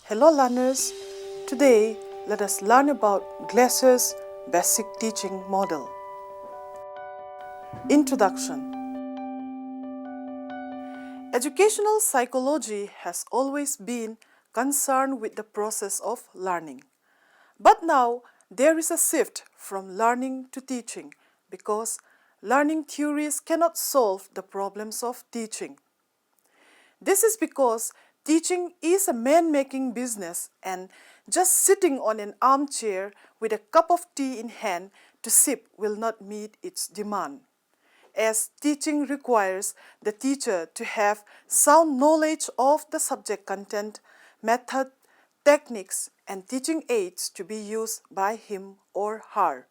Hello learners, today let us learn about Glaser's basic teaching model. Introduction. Educational psychology has always been concerned with the process of learning. But now there is a shift from learning to teaching because learning theories cannot solve the problems of teaching. This is because teaching is a man-making business and just sitting on an armchair with a cup of tea in hand to sip will not meet its demand. As teaching requires the teacher to have sound knowledge of the subject content, method, techniques, and teaching aids to be used by him or her.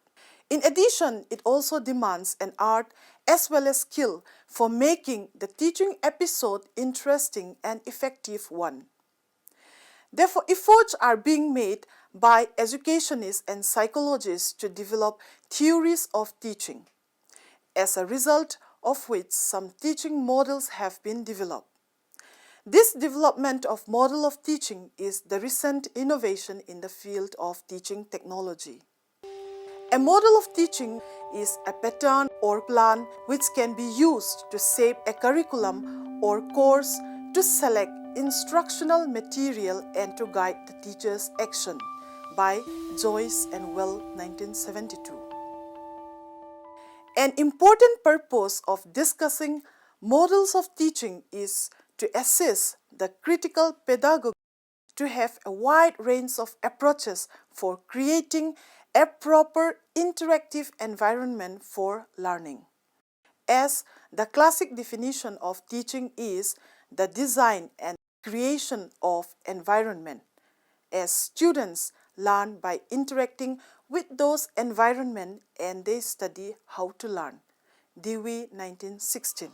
In addition, it also demands an art as well as skill for making the teaching episode interesting and effective one. Therefore, efforts are being made by educationists and psychologists to develop theories of teaching, as a result of which some teaching models have been developed. This development of model of teaching is the recent innovation in the field of teaching technology. A model of teaching is a pattern or plan which can be used to shape a curriculum or course, to select instructional material and to guide the teacher's action, by Joyce and Well, 1972. An important purpose of discussing models of teaching is to assess the critical pedagogy, to have a wide range of approaches for creating a proper interactive environment for learning. As the classic definition of teaching is the design and creation of environment, as students learn by interacting with those environments and they study how to learn. Dewey, 1916.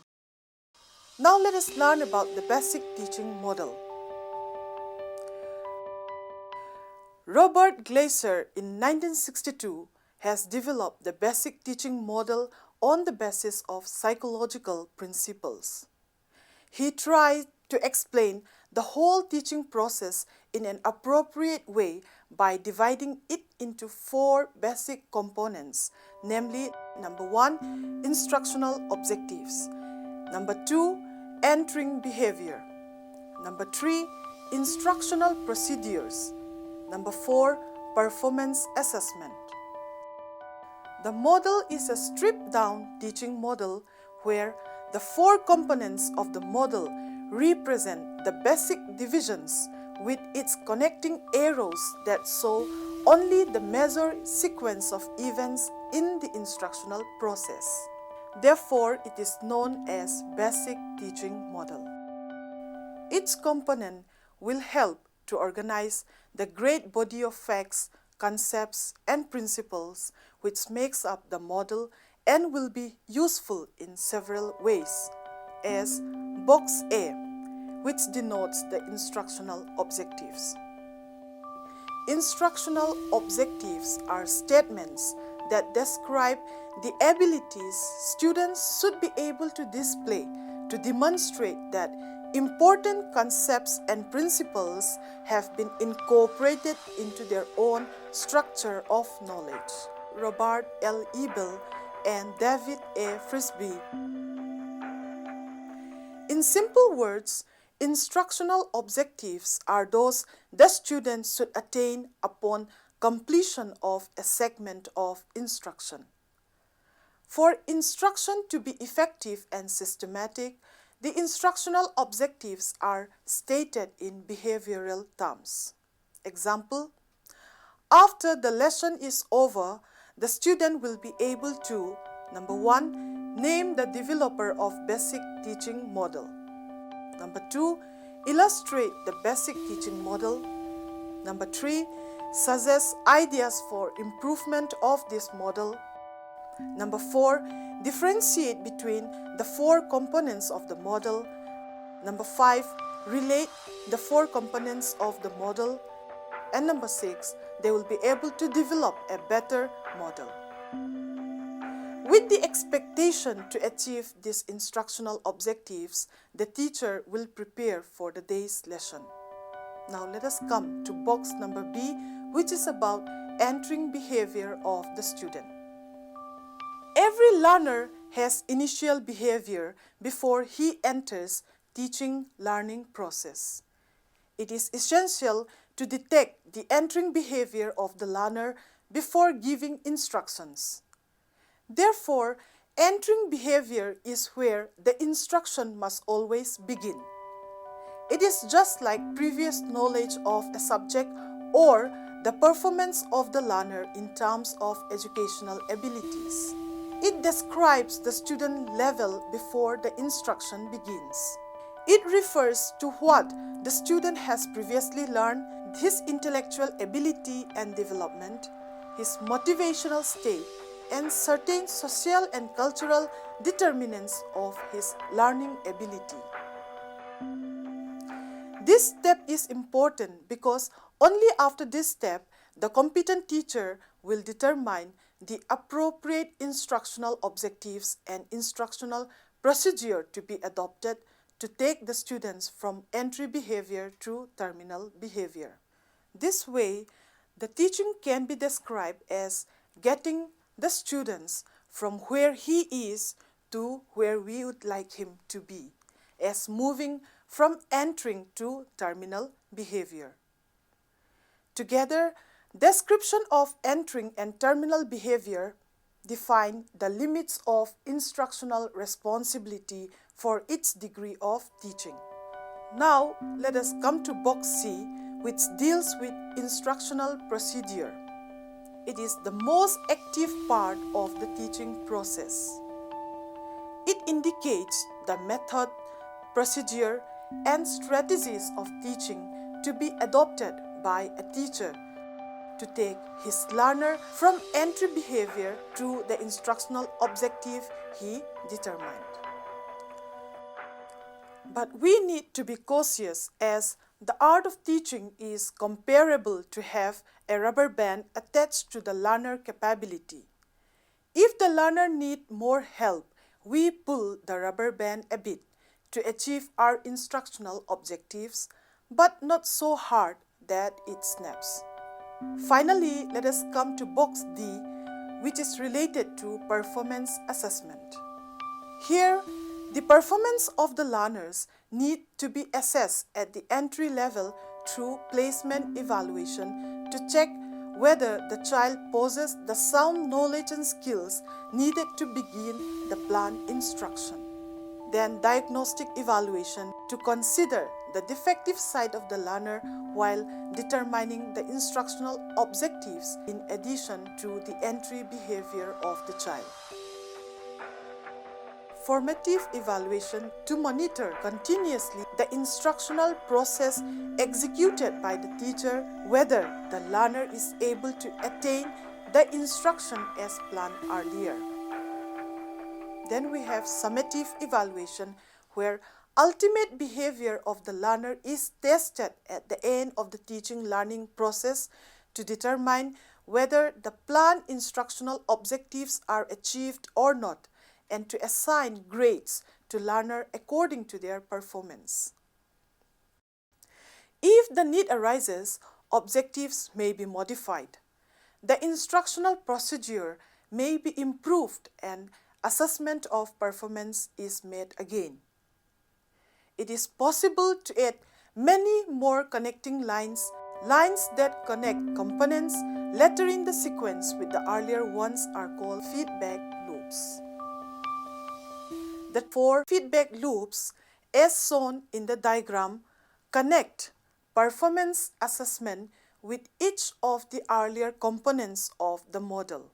Now let us learn about the basic teaching model. Robert Glaser in 1962 has developed the basic teaching model on the basis of psychological principles. He tried to explain the whole teaching process in an appropriate way by dividing it into 4 basic components, namely, number 1, instructional objectives, number 2, entering behavior, number 3, instructional procedures, number 4, performance assessment. The model is a stripped-down teaching model where the 4 components of the model represent the basic divisions with its connecting arrows that show only the major sequence of events in the instructional process. Therefore, it is known as basic teaching model. Each component will help to organize the great body of facts, concepts, and principles which makes up the model and will be useful in several ways, as box A, which denotes the instructional objectives. Instructional objectives are statements that describe the abilities students should be able to display to demonstrate that important concepts and principles have been incorporated into their own structure of knowledge. Robert L. Ebel and David A. Frisby. In simple words, instructional objectives are those the students should attain upon completion of a segment of instruction. For instruction to be effective and systematic, the instructional objectives are stated in behavioral terms. Example, after the lesson is over, the student will be able to, Number 1, name the developer of basic teaching model. Number 2, illustrate the basic teaching model. Number 3, suggest ideas for improvement of this model. Number 4, differentiate between the 4 components of the model. Number 5, relate the 4 components of the model. And number 6, they will be able to develop a better model. With the expectation to achieve these instructional objectives, the teacher will prepare for the day's lesson. Now let us come to box number B, which is about entering behavior of the student. Every learner has initial behavior before he enters teaching learning process. It is essential to detect the entering behavior of the learner before giving instructions. Therefore, entering behavior is where the instruction must always begin. It is just like previous knowledge of a subject or the performance of the learner in terms of educational abilities. It describes the student level before the instruction begins. It refers to what the student has previously learned, his intellectual ability and development, his motivational state, and certain social and cultural determinants of his learning ability. This step is important because only after this step, the competent teacher will determine the appropriate instructional objectives and instructional procedure to be adopted to take the students from entry behavior to terminal behavior. This way, the teaching can be described as getting the students from where he is to where we would like him to be, as moving from entering to terminal behavior. Together, description of entering and terminal behavior define the limits of instructional responsibility for each degree of teaching. Now, let us come to box C, which deals with instructional procedure. It is the most active part of the teaching process. It indicates the method, procedure, and strategies of teaching to be adopted by a teacher to take his learner from entry behavior to the instructional objective he determined. But we need to be cautious as the art of teaching is comparable to have a rubber band attached to the learner capability. If the learner needs more help, we pull the rubber band a bit to achieve our instructional objectives, but not so hard that it snaps. Finally, let us come to box D, which is related to performance assessment. Here, the performance of the learners need to be assessed at the entry level through placement evaluation to check whether the child possesses the sound knowledge and skills needed to begin the planned instruction. Then diagnostic evaluation to consider the defective side of the learner while determining the instructional objectives in addition to the entry behavior of the child. Formative evaluation to monitor continuously the instructional process executed by the teacher, whether the learner is able to attain the instruction as planned earlier. Then we have summative evaluation, where ultimate behavior of the learner is tested at the end of the teaching learning process to determine whether the planned instructional objectives are achieved or not, and to assign grades to learner according to their performance. If the need arises, objectives may be modified. The instructional procedure may be improved and assessment of performance is made again. It is possible to add many more connecting lines that connect components later in the sequence with the earlier ones are called feedback loops. The 4 feedback loops, as shown in the diagram, connect performance assessment with each of the earlier components of the model.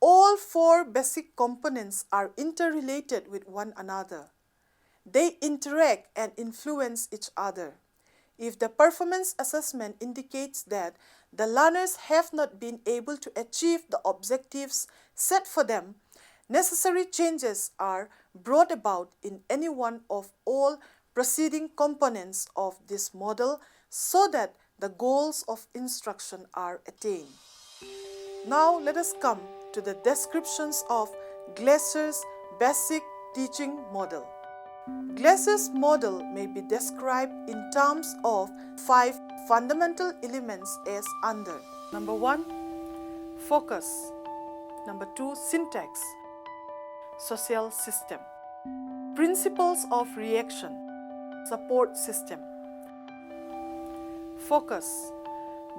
All four basic components are interrelated with one another. They interact and influence each other. If the performance assessment indicates that the learners have not been able to achieve the objectives set for them, necessary changes are brought about in any one of all preceding components of this model so that the goals of instruction are attained. Now let us come to the descriptions of Glaser's basic teaching model. Glaser's model may be described in terms of 5 fundamental elements as under. Number 1, focus. Number 2, syntax. Social system. Principles of reaction. Support system. Focus.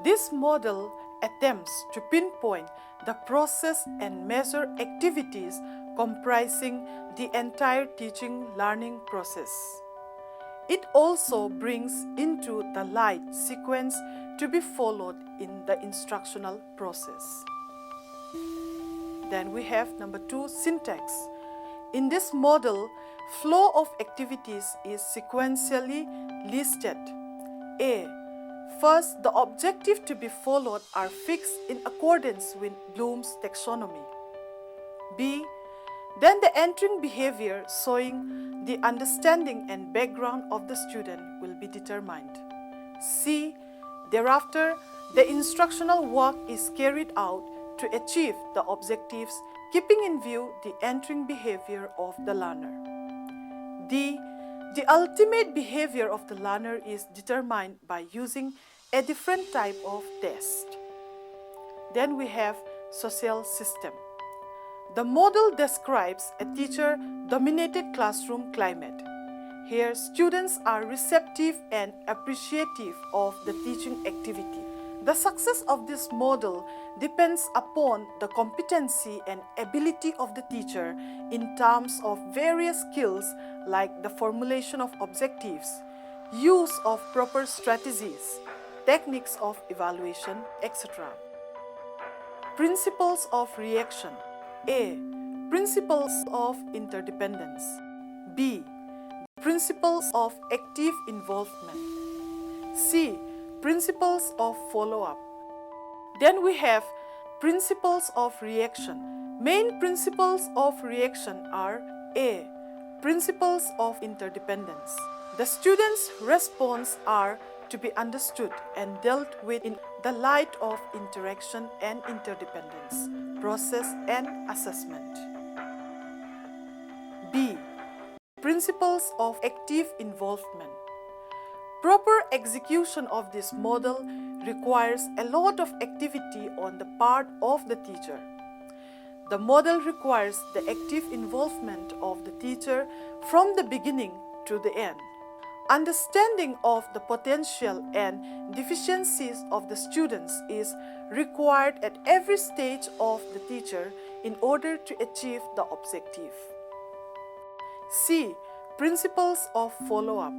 This model attempts to pinpoint the process and measure activities comprising the entire teaching learning process. It also brings into the light sequence to be followed in the instructional process. Then we have number 2, syntax. In this model, flow of activities is sequentially listed. A. First, the objective to be followed are fixed in accordance with Bloom's taxonomy. B. Then the entering behavior showing the understanding and background of the student will be determined. C. Thereafter, the instructional work is carried out to achieve the objectives, keeping in view the entering behavior of the learner. D. The ultimate behavior of the learner is determined by using a different type of test. Then we have social system. The model describes a teacher-dominated classroom climate. Here, students are receptive and appreciative of the teaching activity. The success of this model depends upon the competency and ability of the teacher in terms of various skills like the formulation of objectives, use of proper strategies, techniques of evaluation, etc. Principles of reaction. A. Principles of interdependence. B. Principles of active involvement. C. Principles of follow-up. Then we have principles of reaction. Main principles of reaction are A. Principles of interdependence. The students' response are to be understood and dealt with in the light of interaction and interdependence, process and assessment. B. Principles of active involvement. Proper execution of this model requires a lot of activity on the part of the teacher. The model requires the active involvement of the teacher from the beginning to the end. Understanding of the potential and deficiencies of the students is required at every stage of the teacher in order to achieve the objective. C. Principles of follow-up.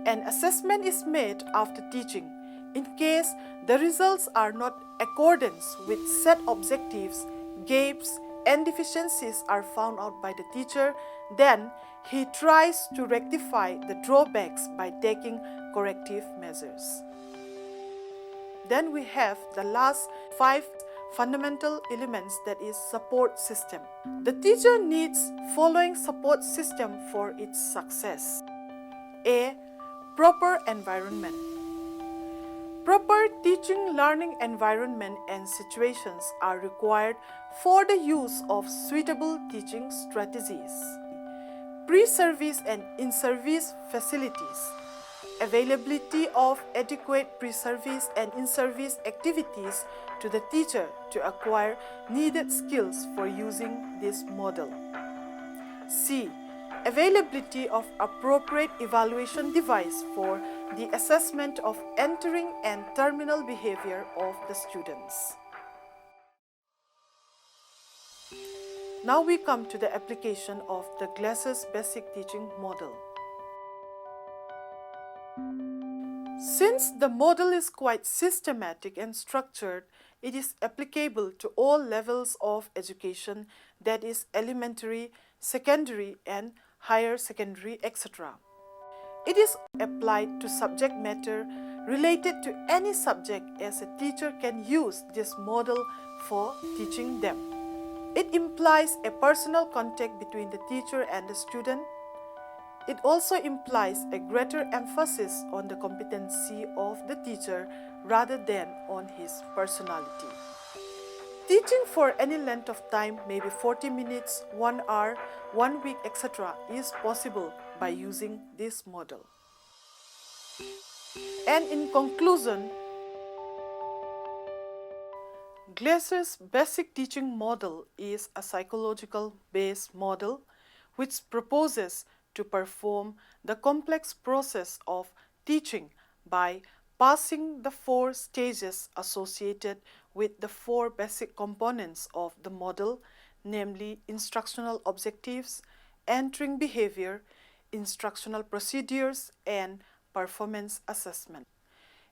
An assessment is made after teaching. In case the results are not accordance with set objectives, gaps, and deficiencies are found out by the teacher, then he tries to rectify the drawbacks by taking corrective measures. Then we have the last 5 fundamental elements, that is support system. The teacher needs following support system for its success. A. Proper environment. Proper teaching learning environment and situations are required for the use of suitable teaching strategies. Pre-service and in-service facilities. Availability of adequate pre-service and in-service activities to the teacher to acquire needed skills for using this model. C. Availability of appropriate evaluation device for the assessment of entering and terminal behavior of the students. Now we come to the application of the Glaser's basic teaching model. Since the model is quite systematic and structured, It is applicable to all levels of education, that is elementary, secondary and higher secondary, etc. It is applied to subject matter related to any subject, as a teacher can use this model for teaching them. It implies a personal contact between the teacher and the student. It also implies a greater emphasis on the competency of the teacher rather than on his personality. Teaching for any length of time, maybe 40 minutes, 1 hour, 1 week, etc., is possible by using this model. And in conclusion, Glaser's basic teaching model is a psychological based model which proposes to perform the complex process of teaching by passing the 4 stages associated with the 4 basic components of the model, namely instructional objectives, entering behavior, instructional procedures, and performance assessment.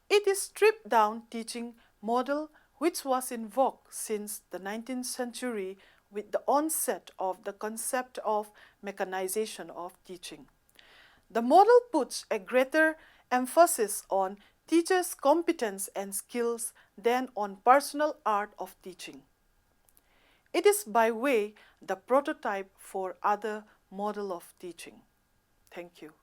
It is stripped down teaching model which was in vogue since the 19th century with the onset of the concept of mechanization of teaching. The model puts a greater emphasis on teachers' competence and skills than on personal art of teaching. It is by way the prototype for other model of teaching. Thank you.